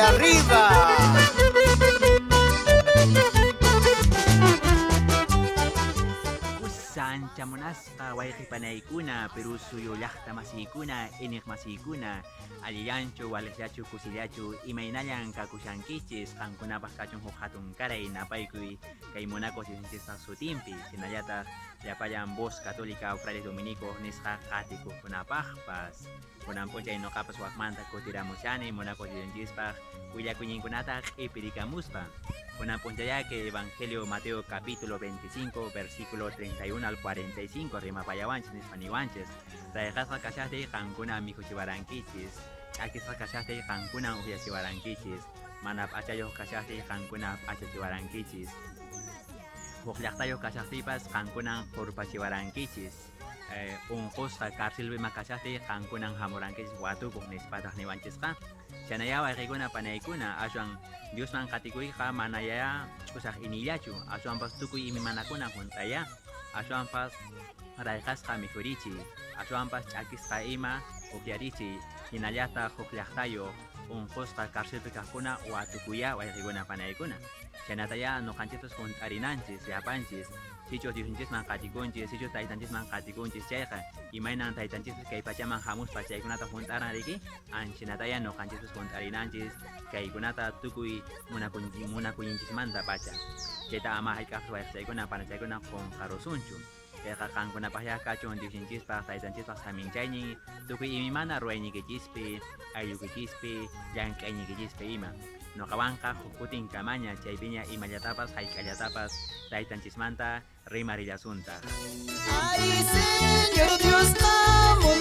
arriba. Kusan chamonasqa wayqipanaykuna Perú suyo llaqta masiykuna iniq masiykuna allillachu walisllachu kusillachu imaynallan kakushankichis qankunapaq kachun huk hatun karay napaykuy kay Monaco sisinchista sutinpi hinallataq llapallan voz católica frailes dominicos nisqa qatikuqkunapaqpas kunan p'unchay nuqapas waqmanta kutiramushani Monaco sisinchispaq willakuyninkunata q'ipirikamuspa kunan p'unchayaki Evangelio Mateo capítulo 25 versículo 31 al 45 rimapayawanchis nispaniwanchis rayqasqa kashaqtay qankuna mikhushiwarankichis akisqa kashaqtay qankuna upyashiwarankichis mana p'achayuq kashaqtay qankuna p'achachiwarankichis huk llaqtayuq kashaqtiypas qankunan qurpachiwarankichis unqusqa karsilpiman kashaqtay qankunan hamurankichis watukuq nispataq niwanchisqa chanaya wayqikuna panaykuna ashwan Diosman qatikuyqa manaya ch'usaq inillachu ashwanpas tukuy imimanakuna hunt'aya ashwanpas rayqasqa mikhurichi ashwanpas ch'akisqa ima upyarichi hinallataq huk llaqtayuq unqusqa karsilpi kaqkuna watukuya wayqikuna panaykuna chanataya nuqanchikpas hunt'arinanchis llapanchis sichu Diosninchikman qatikunchis sichu taytanchikman qatikunchis chayqa imaynan taytanchikpas kay pachaman hamuspa chaykunata hunt'aran riki anchinataya nuqanchikpas hunt'arinanchis kaykunata tukuy munakuyinchismanta pacha chayta ama hayk'aqpas wayqchaykuna panachaykuna qunqarusunchu chayqa qankunapaqya kachun Diosninchispaq taytanchispaq saminchaynin tukuy imimana ruwaynikichispi ayllukuchispi llank'aynikichispi ima nuqawanqa huk kutin kamaña chaypiña imallatapas hayk'allatapas taytanchismanta rimarillasunta. Ay, Señor Dios, amo